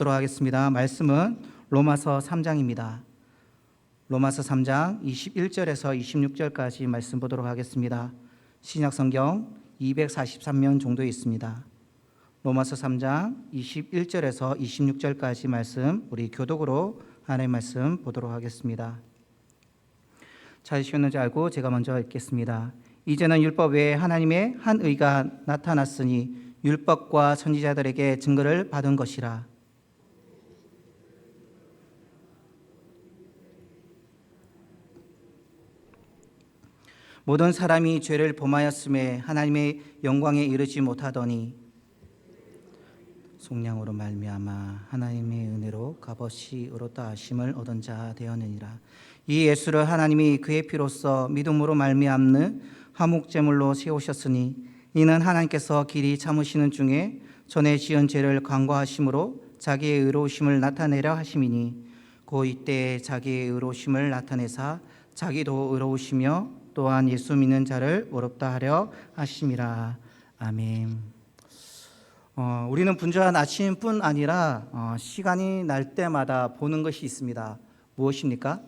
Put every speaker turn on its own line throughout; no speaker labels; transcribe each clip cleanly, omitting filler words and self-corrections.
보도록 하겠습니다. 말씀은 로마서 3장입니다. 로마서 3장 21절에서 26절까지 말씀 보도록 하겠습니다. 신약성경 243면 정도에 있습니다. 로마서 3장 21절에서 26절까지 말씀, 우리 교독으로 하나님의 말씀 보도록 하겠습니다. 찾으셨는지 알고 제가 먼저 읽겠습니다. 이제는 율법 외에 하나님의 한 의가 나타났으니 율법과 선지자들에게 증거를 받은 것이라. 모든 사람이 죄를 범하였음에 하나님의 영광에 이르지 못하더니 속량으로 말미암아 하나님의 은혜로 값없이 의롭다 하심을 얻은 자 되었느니라. 이 예수를 하나님이 그의 피로써 믿음으로 말미암는 화목제물로 세우셨으니 이는 하나님께서 길이 참으시는 중에 전에 지은 죄를 간과하심으로 자기의 의로우심을 나타내려 하심이니 곧 이때 자기의 의로우심을 나타내사 자기도 의로우시며 또한 예수 믿는 자를 의롭다 하려 하심이라. 아멘. 우리는 분주한 아침뿐 아니라 시간이 날 때마다 보는 것이 있습니다. 무엇입니까?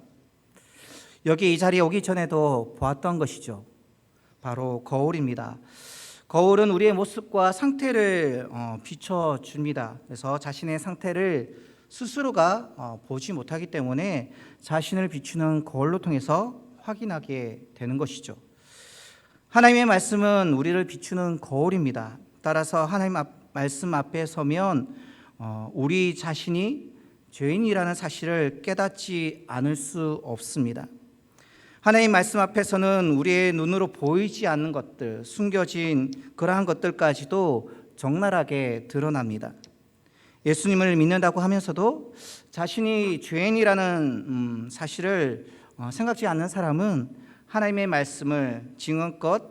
여기 이 자리에 오기 전에도 보았던 것이죠. 바로 거울입니다. 거울은 우리의 모습과 상태를 비춰줍니다. 그래서 자신의 상태를 스스로가 보지 못하기 때문에 자신을 비추는 거울로 통해서 확인하게 되는 것이죠. 하나님의 말씀은 우리를 비추는 거울입니다. 따라서 하나님 말씀 앞에 서면 우리 자신이 죄인이라는 사실을 깨닫지 않을 수 없습니다. 하나님 말씀 앞에서는 우리의 눈으로 보이지 않는 것들, 숨겨진 그러한 것들까지도 적나라하게 드러납니다. 예수님을 믿는다고 하면서도 자신이 죄인이라는 사실을 생각지 않는 사람은 하나님의 말씀을 지금껏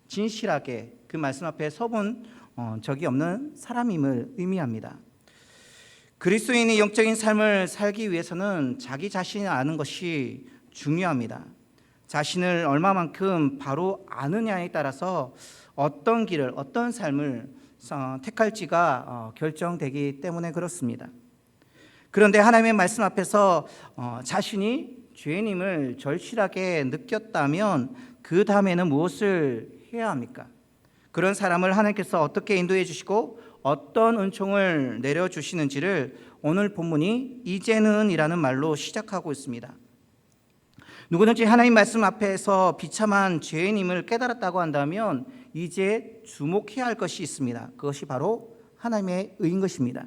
진실하게 그 말씀 앞에 서본 적이 없는 사람임을 의미합니다. 그리스도인이 영적인 삶을 살기 위해서는 자기 자신을 아는 것이 중요합니다. 자신을 얼마만큼 바로 아느냐에 따라서 어떤 길을, 어떤 삶을 택할지가 결정되기 때문에 그렇습니다. 그런데 하나님의 말씀 앞에서 자신이 죄인임을 절실하게 느꼈다면 그 다음에는 무엇을 해야 합니까? 그런 사람을 하나님께서 어떻게 인도해 주시고 어떤 은총을 내려주시는지를 오늘 본문이 이제는 이라는 말로 시작하고 있습니다. 누구든지 하나님 말씀 앞에서 비참한 죄인임을 깨달았다고 한다면 이제 주목해야 할 것이 있습니다. 그것이 바로 하나님의 의인 것입니다.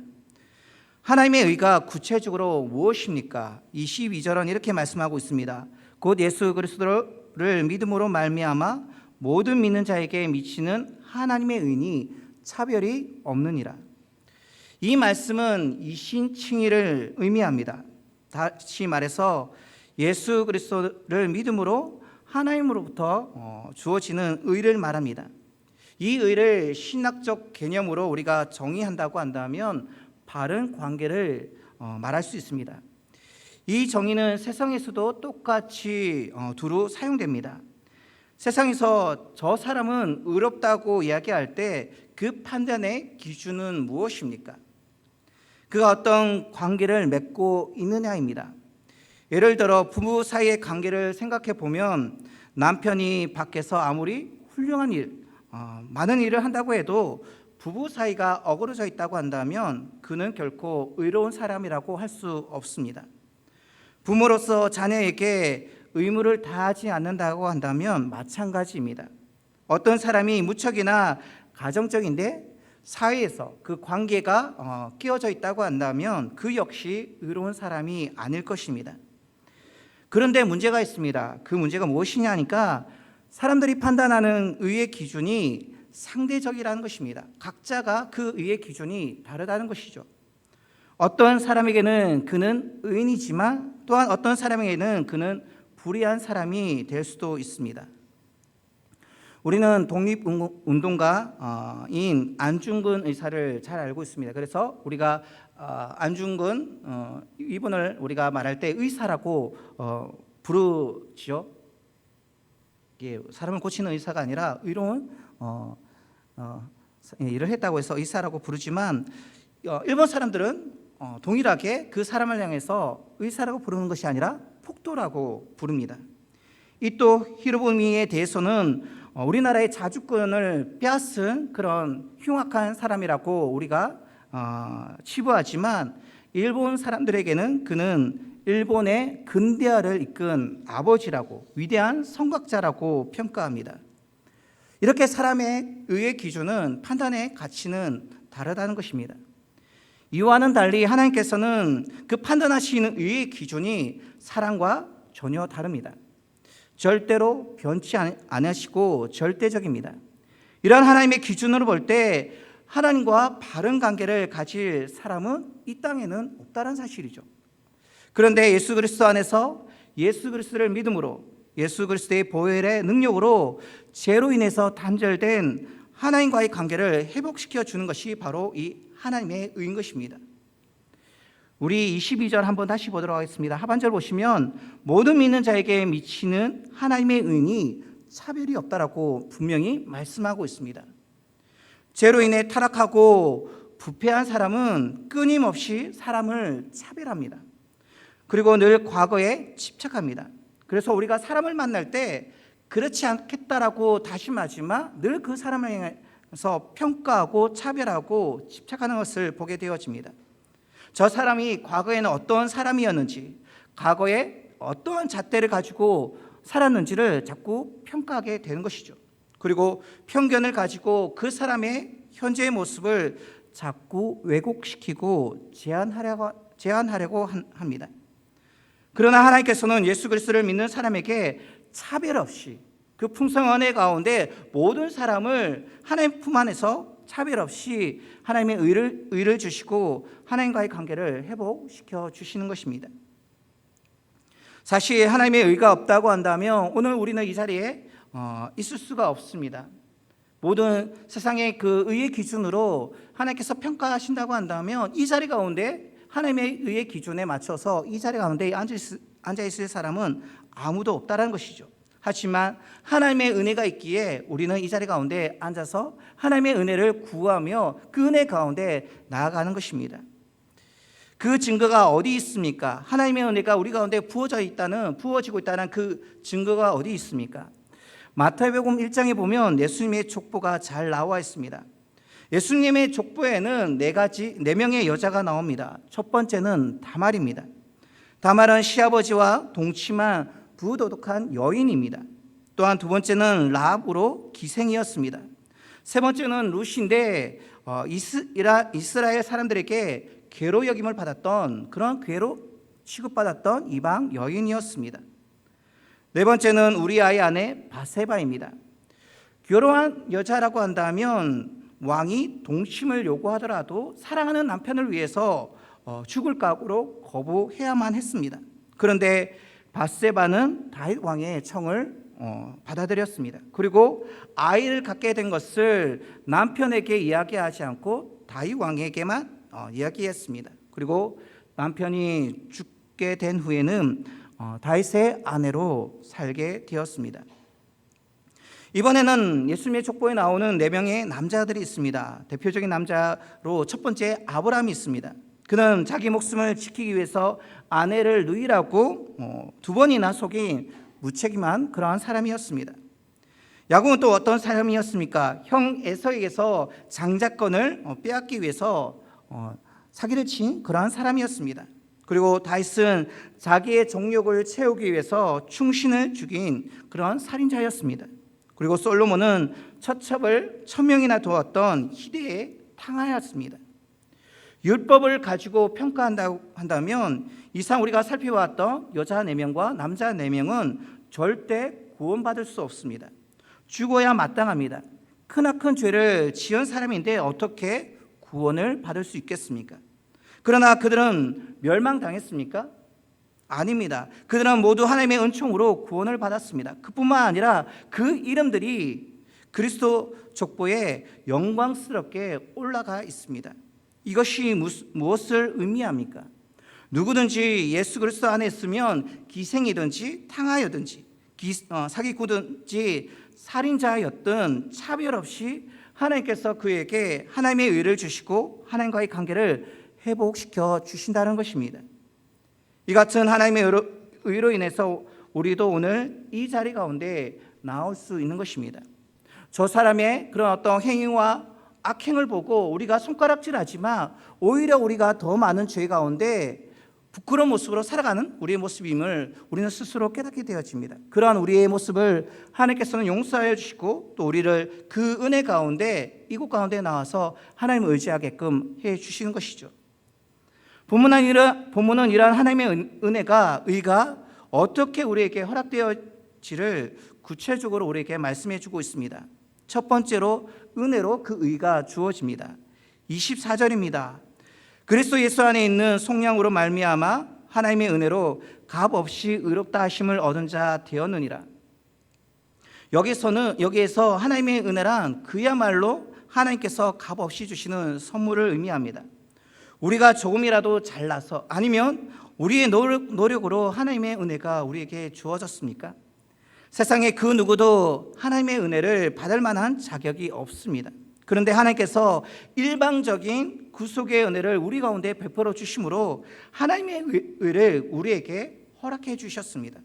하나님의 의가 구체적으로 무엇입니까? 22절은 이렇게 말씀하고 있습니다. 곧 예수 그리스도를 믿음으로 말미암아 모든 믿는 자에게 미치는 하나님의 의인이 차별이 없느니라. 이 말씀은 이신칭의를 의미합니다. 다시 말해서 예수 그리스도를 믿음으로 하나님으로부터 주어지는 의를 말합니다. 이 의를 신학적 개념으로 우리가 정의한다고 한다면 바른 관계를 말할 수 있습니다. 이 정의는 세상에서도 똑같이 두루 사용됩니다. 세상에서 저 사람은 의롭다고 이야기할 때 그 판단의 기준은 무엇입니까? 그가 어떤 관계를 맺고 있느냐입니다. 예를 들어 부부 사이의 관계를 생각해 보면 남편이 밖에서 아무리 훌륭한 일, 많은 일을 한다고 해도 부부 사이가 어그러져 있다고 한다면 그는 결코 의로운 사람이라고 할 수 없습니다. 부모로서 자녀에게 의무를 다하지 않는다고 한다면 마찬가지입니다. 어떤 사람이 무척이나 가정적인데 사회에서 그 관계가 끼어져 있다고 한다면 그 역시 의로운 사람이 아닐 것입니다. 그런데 문제가 있습니다. 그 문제가 무엇이냐 하니까 사람들이 판단하는 의의 기준이 상대적이라는 것입니다. 각자가 그 의의 기준이 다르다는 것이죠. 어떤 사람에게는 그는 의인이지만 또한 어떤 사람에게는 그는 불의한 사람이 될 수도 있습니다. 우리는 독립운동가인 안중근 의사를 잘 알고 있습니다. 그래서 우리가 안중근 이분을 우리가 말할 때 의사라고 부르지요. 이게 사람을 고치는 의사가 아니라 의로운 일을 했다고 해서 의사라고 부르지만 일본 사람들은 동일하게 그 사람을 향해서 의사라고 부르는 것이 아니라 폭도라고 부릅니다. 이 또 히로부미에 대해서는 우리나라의 자주권을 빼앗은 그런 흉악한 사람이라고 우리가 치부하지만 일본 사람들에게는 그는 일본의 근대화를 이끈 아버지라고, 위대한 성각자라고 평가합니다. 이렇게 사람의 의의 기준은, 판단의 가치는 다르다는 것입니다. 이와는 달리 하나님께서는 그 판단하시는 의의 기준이 사람과 전혀 다릅니다. 절대로 변치 않으시고 절대적입니다. 이러한 하나님의 기준으로 볼 때 하나님과 바른 관계를 가질 사람은 이 땅에는 없다는 사실이죠. 그런데 예수 그리스도 안에서 예수 그리스도를 믿음으로, 예수 그리스도의 보혈의 능력으로 죄로 인해서 단절된 하나님과의 관계를 회복시켜 주는 것이 바로 이 하나님의 의인 것입니다. 우리 22절 한번 다시 보도록 하겠습니다. 하반절 보시면 모든 믿는 자에게 미치는 하나님의 의인이 차별이 없다라고 분명히 말씀하고 있습니다. 죄로 인해 타락하고 부패한 사람은 끊임없이 사람을 차별합니다. 그리고 늘 과거에 집착합니다. 그래서 우리가 사람을 만날 때 그렇지 않겠다라고 다짐하지만 늘 그 사람을 향해서 평가하고 차별하고 집착하는 것을 보게 되어집니다. 저 사람이 과거에는 어떤 사람이었는지, 과거에 어떠한 잣대를 가지고 살았는지를 자꾸 평가하게 되는 것이죠. 그리고 편견을 가지고 그 사람의 현재의 모습을 자꾸 왜곡시키고 제한하려고 합니다. 그러나 하나님께서는 예수 그리스도를 믿는 사람에게 차별 없이 그 풍성한 은혜 가운데 모든 사람을 하나님 품 안에서 차별 없이 하나님의 의를 주시고 하나님과의 관계를 회복시켜 주시는 것입니다. 사실 하나님의 의가 없다고 한다면 오늘 우리는 이 자리에 있을 수가 없습니다. 모든 세상의 그 의의 기준으로 하나님께서 평가하신다고 한다면 이 자리 가운데 하나님의 의의 기준에 맞춰서 이 자리 가운데 앉아 있을 사람은 아무도 없다라는 것이죠. 하지만 하나님의 은혜가 있기에 우리는 이 자리 가운데 앉아서 하나님의 은혜를 구하며 그 은혜 가운데 나아가는 것입니다. 그 증거가 어디 있습니까? 하나님의 은혜가 우리 가운데 부어지고 있다는 그 증거가 어디 있습니까? 마태복음 1장에 보면 예수님의 족보가 잘 나와 있습니다. 예수님의 족보에는 네 명의 여자가 나옵니다. 첫 번째는 다말입니다. 다말은 시아버지와 동침한 부도덕한 여인입니다. 또한 두 번째는 라합으로 기생이었습니다. 세 번째는 룻인데 이스라엘 사람들에게 괴로 여김을 받았던, 그런 괴로 취급받았던 이방 여인이었습니다. 네 번째는 우리아의 아내 바세바입니다. 결혼한 여자라고 한다면 왕이 동침을 요구하더라도 사랑하는 남편을 위해서 죽을 각오로 거부해야만 했습니다. 그런데 바세바는 다윗 왕의 청을 받아들였습니다. 그리고 아이를 갖게 된 것을 남편에게 이야기하지 않고 다윗 왕에게만 이야기했습니다. 그리고 남편이 죽게 된 후에는 다윗의 아내로 살게 되었습니다. 이번에는 예수님의 족보에 나오는 4명의 남자들이 있습니다. 대표적인 남자로 첫 번째 아브라함이 있습니다. 그는 자기 목숨을 지키기 위해서 아내를 누이라고 2번이나 속인 무책임한 그러한 사람이었습니다. 야곱은 또 어떤 사람이었습니까? 형 에서에게서 장자권을 빼앗기 위해서 사기를 친 그러한 사람이었습니다. 그리고 다윗은 자기의 정욕을 채우기 위해서 충신을 죽인 그런 살인자였습니다. 그리고 솔로몬은 처첩을 1000명이나 두었던 희대의 탕하였습니다. 율법을 가지고 평가한다고 한다면 이상 우리가 살펴봤던 여자 4명과 남자 4명은 절대 구원받을 수 없습니다. 죽어야 마땅합니다. 크나큰 죄를 지은 사람인데 어떻게 구원을 받을 수 있겠습니까? 그러나 그들은 멸망당했습니까? 아닙니다. 그들은 모두 하나님의 은총으로 구원을 받았습니다. 그뿐만 아니라 그 이름들이 그리스도 족보에 영광스럽게 올라가 있습니다. 이것이 무엇을 의미합니까? 누구든지 예수 그리스도 안에 있으면 기생이든지 탕하여든지 사기꾼든지 살인자였든 차별 없이 하나님께서 그에게 하나님의 의를 주시고 하나님과의 관계를 회복시켜 주신다는 것입니다. 이 같은 하나님의 의로 인해서 우리도 오늘 이 자리 가운데 나올 수 있는 것입니다. 저 사람의 그런 어떤 행위와 악행을 보고 우리가 손가락질하지만 오히려 우리가 더 많은 죄 가운데 부끄러운 모습으로 살아가는 우리의 모습임을 우리는 스스로 깨닫게 되어집니다. 그러한 우리의 모습을 하나님께서는 용서하여 주시고 또 우리를 그 은혜 가운데 이곳 가운데 나와서 하나님을 의지하게끔 해 주시는 것이죠. 본문은 이러한 하나님의 은혜가 의가 어떻게 우리에게 허락되어지를 구체적으로 우리에게 말씀해 주고 있습니다. 첫 번째로 은혜로 그 의가 주어집니다. 24절입니다. 그리스도 예수 안에 있는 속량으로 말미암아 하나님의 은혜로 값없이 의롭다 하심을 얻은 자 되었느니라. 여기에서 하나님의 은혜란 그야말로 하나님께서 값없이 주시는 선물을 의미합니다. 우리가 조금이라도 잘나서 아니면 우리의 노력으로 하나님의 은혜가 우리에게 주어졌습니까? 세상에 그 누구도 하나님의 은혜를 받을 만한 자격이 없습니다. 그런데 하나님께서 일방적인 구속의 은혜를 우리 가운데 베풀어 주심으로 하나님의 의를 우리에게 허락해 주셨습니다.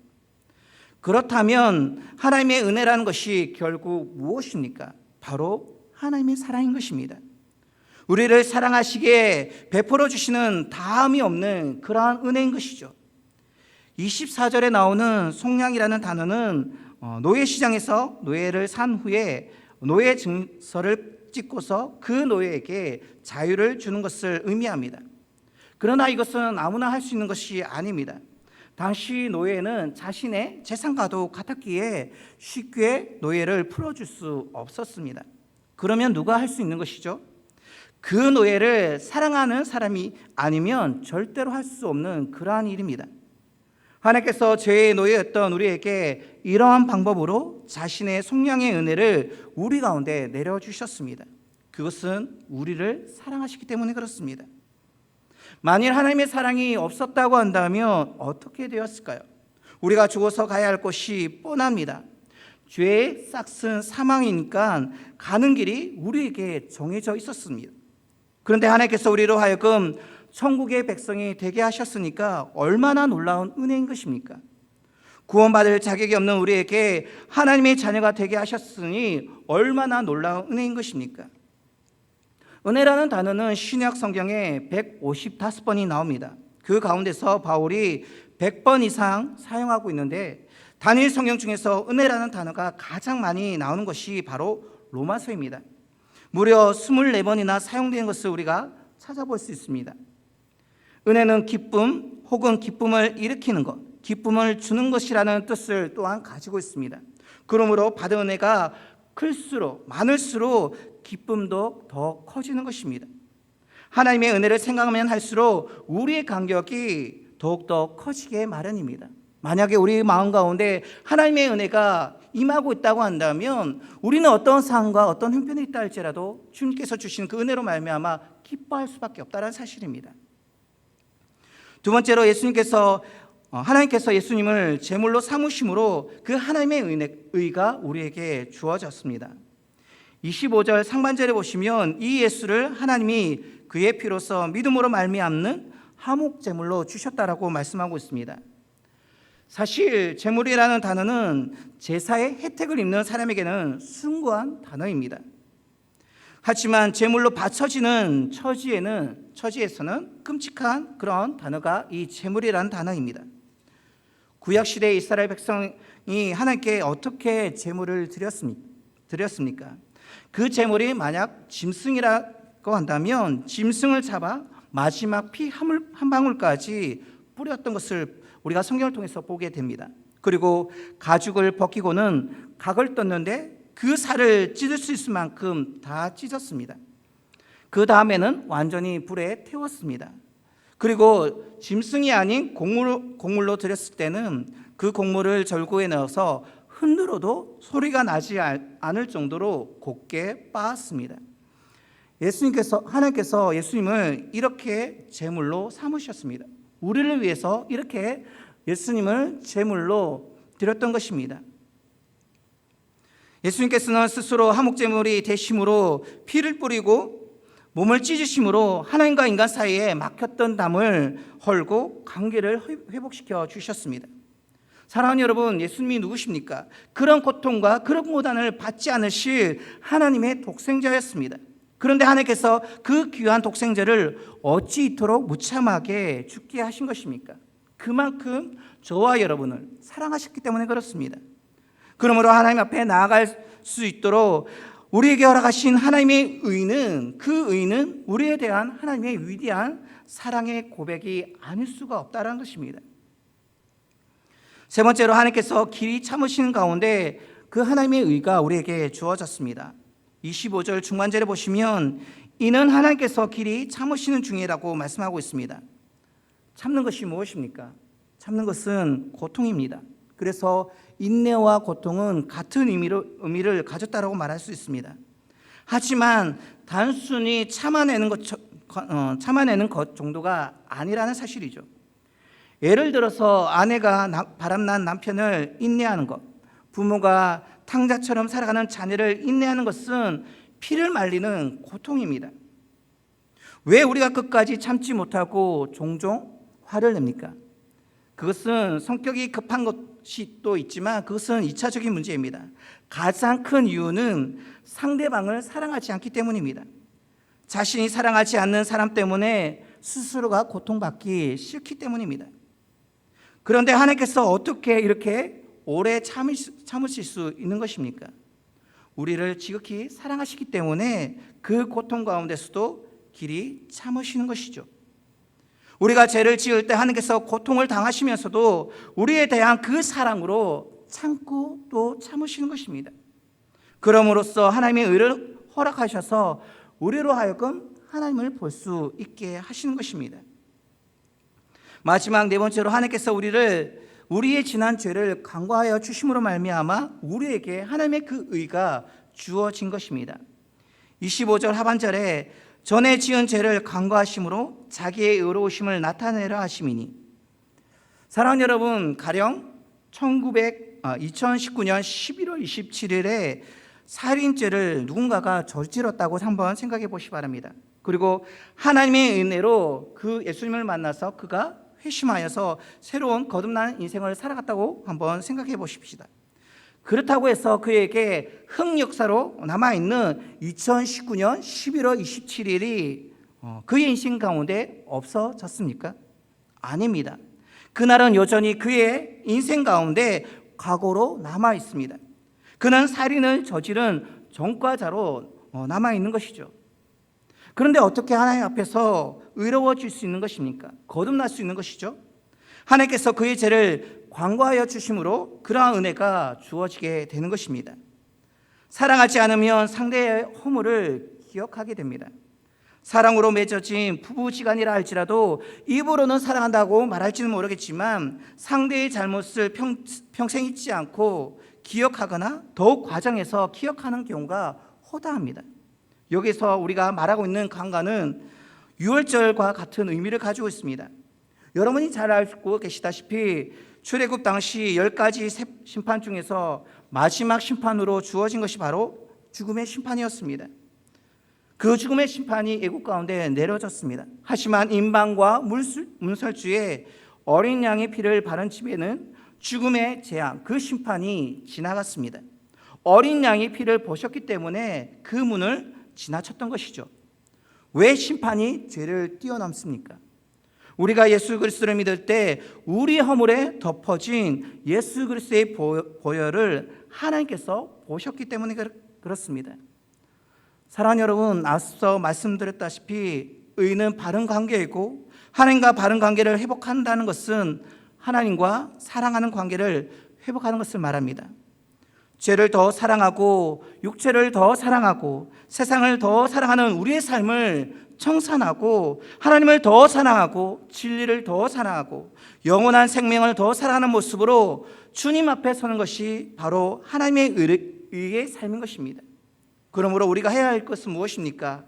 그렇다면 하나님의 은혜라는 것이 결국 무엇입니까? 바로 하나님의 사랑인 것입니다. 우리를 사랑하시기에 베풀어 주시는 다함이 없는 그러한 은혜인 것이죠. 24절에 나오는 속량이라는 단어는 노예시장에서 노예를 산 후에 노예 증서를 찍고서 그 노예에게 자유를 주는 것을 의미합니다. 그러나 이것은 아무나 할 수 있는 것이 아닙니다. 당시 노예는 자신의 재산과도 같았기에 쉽게 노예를 풀어줄 수 없었습니다. 그러면 누가 할 수 있는 것이죠? 그 노예를 사랑하는 사람이 아니면 절대로 할 수 없는 그러한 일입니다. 하나님께서 죄의 노예였던 우리에게 이러한 방법으로 자신의 속량의 은혜를 우리 가운데 내려주셨습니다. 그것은 우리를 사랑하시기 때문에 그렇습니다. 만일 하나님의 사랑이 없었다고 한다면 어떻게 되었을까요? 우리가 죽어서 가야 할 곳이 뻔합니다. 죄의 싹슨 사망이니까 가는 길이 우리에게 정해져 있었습니다. 그런데 하나님께서 우리로 하여금 천국의 백성이 되게 하셨으니까 얼마나 놀라운 은혜인 것입니까? 구원받을 자격이 없는 우리에게 하나님의 자녀가 되게 하셨으니 얼마나 놀라운 은혜인 것입니까? 은혜라는 단어는 신약 성경에 155번이 나옵니다. 그 가운데서 바울이 100번 이상 사용하고 있는데 단일 성경 중에서 은혜라는 단어가 가장 많이 나오는 것이 바로 로마서입니다. 무려 24번이나 사용되는 것을 우리가 찾아볼 수 있습니다. 은혜는 기쁨 혹은 기쁨을 일으키는 것, 기쁨을 주는 것이라는 뜻을 또한 가지고 있습니다. 그러므로 받은 은혜가 클수록 많을수록 기쁨도 더 커지는 것입니다. 하나님의 은혜를 생각하면 할수록 우리의 간격이 더욱더 커지게 마련입니다. 만약에 우리 마음 가운데 하나님의 은혜가 임하고 있다고 한다면 우리는 어떤 상황과 어떤 형편에 있다 할지라도 주님께서 주신 그 은혜로 말미암아 기뻐할 수밖에 없다는 사실입니다. 두 번째로 하나님께서 예수님을 제물로 삼으심으로 그 하나님의 의가 우리에게 주어졌습니다. 25절 상반절에 보시면 이 예수를 하나님이 그의 피로써 믿음으로 말미암는 화목 제물로 주셨다라고 말씀하고 있습니다. 사실 제물이라는 단어는 제사의 혜택을 입는 사람에게는 숭고한 단어입니다. 하지만 제물로 바쳐지는 처지에서는 끔찍한 그런 단어가 이 제물이라는 단어입니다. 구약시대의 이스라엘 백성이 하나님께 어떻게 제물을 드렸습니까? 그 제물이 만약 짐승이라고 한다면 짐승을 잡아 마지막 피 한 방울까지 뿌렸던 것을 우리가 성경을 통해서 보게 됩니다. 그리고 가죽을 벗기고는 각을 떴는데 그 살을 찢을 수 있을 만큼 다 찢었습니다. 그 다음에는 완전히 불에 태웠습니다. 그리고 짐승이 아닌 곡물로 드렸을 때는 그 곡물을 절구에 넣어서 흔들어도 소리가 나지 않을 정도로 곱게 빻았습니다. 하나님께서 예수님을 이렇게 제물로 삼으셨습니다. 우리를 위해서 이렇게 예수님을 제물로 드렸던 것입니다. 예수님께서는 스스로 화목제물이 되심으로 피를 뿌리고 몸을 찢으심으로 하나님과 인간 사이에 막혔던 담을 헐고 관계를 회복시켜 주셨습니다. 사랑하는 여러분, 예수님이 누구십니까? 그런 고통과 그런 고난을 받지 않으실 하나님의 독생자였습니다. 그런데 하나님께서 그 귀한 독생자를 어찌 이토록 무참하게 죽게 하신 것입니까? 그만큼 저와 여러분을 사랑하셨기 때문에 그렇습니다. 그러므로 하나님 앞에 나아갈 수 있도록 우리에게 허락하신 하나님의 의는, 그 의는 우리에 대한 하나님의 위대한 사랑의 고백이 아닐 수가 없다는 것입니다. 세 번째로 하나님께서 길이 참으시는 가운데 그 하나님의 의가 우리에게 주어졌습니다. 25절 중간절에 보시면 이는 하나님께서 길이 참으시는 중이라고 말씀하고 있습니다. 참는 것이 무엇입니까? 참는 것은 고통입니다. 그래서 인내와 고통은 같은 의미를 가졌다고 말할 수 있습니다. 하지만 단순히 참아내는 것 정도가 아니라는 사실이죠. 예를 들어서 아내가 바람난 남편을 인내하는 것, 부모가 탕자처럼 살아가는 자녀를 인내하는 것은 피를 말리는 고통입니다. 왜 우리가 끝까지 참지 못하고 종종 화를 냅니까? 그것은 성격이 급한 것이 또 있지만 그것은 2차적인 문제입니다. 가장 큰 이유는 상대방을 사랑하지 않기 때문입니다. 자신이 사랑하지 않는 사람 때문에 스스로가 고통받기 싫기 때문입니다. 그런데 하나님께서 어떻게 이렇게 오래 참으실 수 있는 것입니까? 우리를 지극히 사랑하시기 때문에 그 고통 가운데서도 길이 참으시는 것이죠. 우리가 죄를 지을 때 하나님께서 고통을 당하시면서도 우리에 대한 그 사랑으로 참고 또 참으시는 것입니다. 그럼으로써 하나님의 의를 허락하셔서 우리로 하여금 하나님을 볼 수 있게 하시는 것입니다. 마지막 네 번째로 하나님께서 우리의 지난 죄를 간과하여 주심으로 말미암아 우리에게 하나님의 그 의가 주어진 것입니다. 25절 하반절에 전에 지은 죄를 간과하심으로 자기의 의로우심을 나타내려 하심이니. 사랑하는 여러분, 가령 2019년 11월 27일에 살인죄를 누군가가 저질렀다고 한번 생각해 보시기 바랍니다. 그리고 하나님의 은혜로 그 예수님을 만나서 그가 회심하여서 새로운 거듭난 인생을 살아갔다고 한번 생각해 보십시다. 그렇다고 해서 그에게 흑역사로 남아있는 2019년 11월 27일이 그의 인생 가운데 없어졌습니까? 아닙니다. 그날은 여전히 그의 인생 가운데 과거로 남아있습니다. 그는 살인을 저지른 전과자로 남아있는 것이죠. 그런데 어떻게 하나님 앞에서 의로워질 수 있는 것입니까? 거듭날 수 있는 것이죠. 하나님께서 그의 죄를 관과하여 주심으로 그러한 은혜가 주어지게 되는 것입니다. 사랑하지 않으면 상대의 허물을 기억하게 됩니다. 사랑으로 맺어진 부부지간이라 할지라도 입으로는 사랑한다고 말할지는 모르겠지만 상대의 잘못을 평생 잊지 않고 기억하거나 더욱 과장해서 기억하는 경우가 허다합니다. 여기서 우리가 말하고 있는 강간은 유월절과 같은 의미를 가지고 있습니다. 여러분이 잘 알고 계시다시피 출애굽 당시 10가지 심판 중에서 마지막 심판으로 주어진 것이 바로 죽음의 심판이었습니다. 그 죽음의 심판이 애국 가운데 내려졌습니다. 하지만 임방과 문설주에 어린 양의 피를 바른 집에는 죽음의 재앙, 그 심판이 지나갔습니다. 어린 양의 피를 보셨기 때문에 그 문을 지나쳤던 것이죠. 왜 심판이 죄를 뛰어넘습니까? 우리가 예수 그리스도를 믿을 때 우리 허물에 덮어진 예수 그리스도의 보혈을 하나님께서 보셨기 때문에 그렇습니다. 사랑하는 여러분, 앞서 말씀드렸다시피 의는 바른 관계이고 하나님과 바른 관계를 회복한다는 것은 하나님과 사랑하는 관계를 회복하는 것을 말합니다. 죄를 더 사랑하고 육체를 더 사랑하고 세상을 더 사랑하는 우리의 삶을 청산하고 하나님을 더 사랑하고 진리를 더 사랑하고 영원한 생명을 더 사랑하는 모습으로 주님 앞에 서는 것이 바로 하나님의 의의 삶인 것입니다. 그러므로 우리가 해야 할 것은 무엇입니까?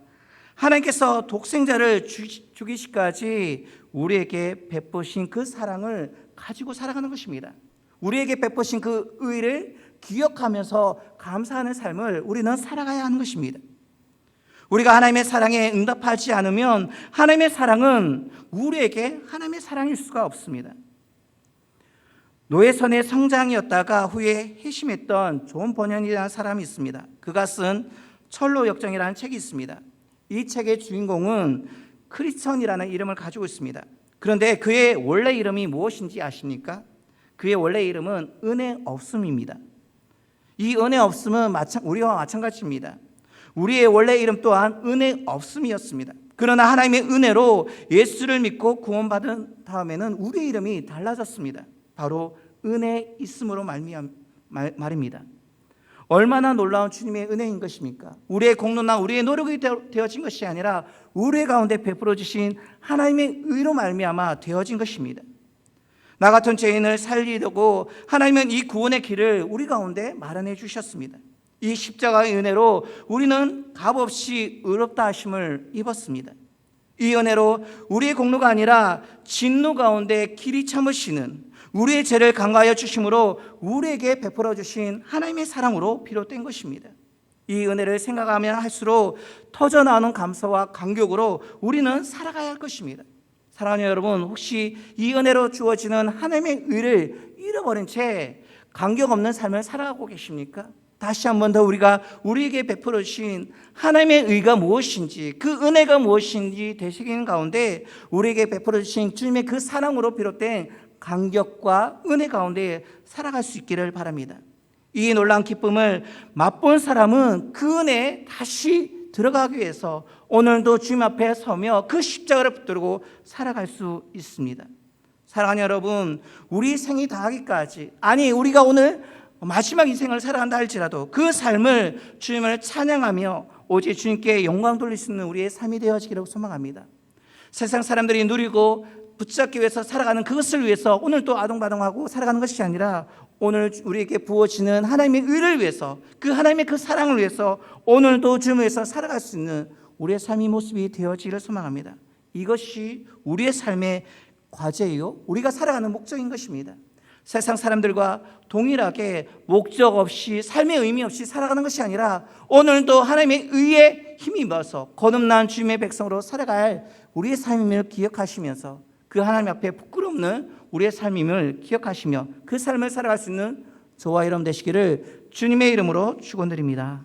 하나님께서 독생자를 죽이시기까지 우리에게 베푸신 그 사랑을 가지고 살아가는 것입니다. 우리에게 베푸신 그 의를 기억하면서 감사하는 삶을 우리는 살아가야 하는 것입니다. 우리가 하나님의 사랑에 응답하지 않으면 하나님의 사랑은 우리에게 하나님의 사랑일 수가 없습니다. 노예선의 성장이었다가 후에 회심했던 존 버년이라는 사람이 있습니다. 그가 쓴 철로 역정이라는 책이 있습니다. 이 책의 주인공은 크리스천이라는 이름을 가지고 있습니다. 그런데 그의 원래 이름이 무엇인지 아십니까? 그의 원래 이름은 은혜 없음입니다. 이 은혜 없음은 우리와 마찬가지입니다. 우리의 원래 이름 또한 은혜 없음이었습니다. 그러나 하나님의 은혜로 예수를 믿고 구원받은 다음에는 우리의 이름이 달라졌습니다. 바로 은혜 있음으로 말입니다. 얼마나 놀라운 주님의 은혜인 것입니까? 우리의 공로나 우리의 노력이 되어진 것이 아니라 우리 가운데 베풀어 주신 하나님의 의로 말미암아 되어진 것입니다. 나 같은 죄인을 살리려고 하나님은 이 구원의 길을 우리 가운데 마련해 주셨습니다. 이 십자가의 은혜로 우리는 값없이 의롭다 하심을 입었습니다. 이 은혜로 우리의 공로가 아니라 진노 가운데 길이 참으시는 우리의 죄를 강가하여 주심으로 우리에게 베풀어 주신 하나님의 사랑으로 비롯된 것입니다. 이 은혜를 생각하면 할수록 터져나오는 감사와 감격으로 우리는 살아가야 할 것입니다. 사랑하는 여러분, 혹시 이 은혜로 주어지는 하나님의 의를 잃어버린 채 감격 없는 삶을 살아가고 계십니까? 다시 한 번 더 우리가 우리에게 베풀어 주신 하나님의 의가 무엇인지, 그 은혜가 무엇인지 되새기는 가운데 우리에게 베풀어 주신 주님의 그 사랑으로 비롯된 감격과 은혜 가운데 살아갈 수 있기를 바랍니다. 이 놀라운 기쁨을 맛본 사람은 그 은혜에 다시 들어가기 위해서 오늘도 주님 앞에 서며 그 십자가를 붙들고 살아갈 수 있습니다. 사랑하는 여러분, 우리 생이 다하기까지, 아니 우리가 오늘 마지막 인생을 살아간다 할지라도 그 삶을 주님을 찬양하며 오직 주님께 영광 돌릴 수 있는 우리의 삶이 되어지기를 소망합니다. 세상 사람들이 누리고 붙잡기 위해서 살아가는 그것을 위해서 오늘 또 아동바동하고 살아가는 것이 아니라 오늘 우리에게 부어지는 하나님의 의를 위해서, 그 하나님의 그 사랑을 위해서 오늘도 주님을 위해서 살아갈 수 있는 우리의 삶의 모습이 되어지기를 소망합니다. 이것이 우리의 삶의 과제요, 우리가 살아가는 목적인 것입니다. 세상 사람들과 동일하게 목적 없이, 삶의 의미 없이 살아가는 것이 아니라 오늘도 하나님의 의에 힘입어서 거듭난 주님의 백성으로 살아갈 우리의 삶임을 기억하시면서 그 하나님 앞에 부끄럽는 우리의 삶임을 기억하시며 그 삶을 살아갈 수 있는 저와 여러분 되시기를 주님의 이름으로 축원드립니다.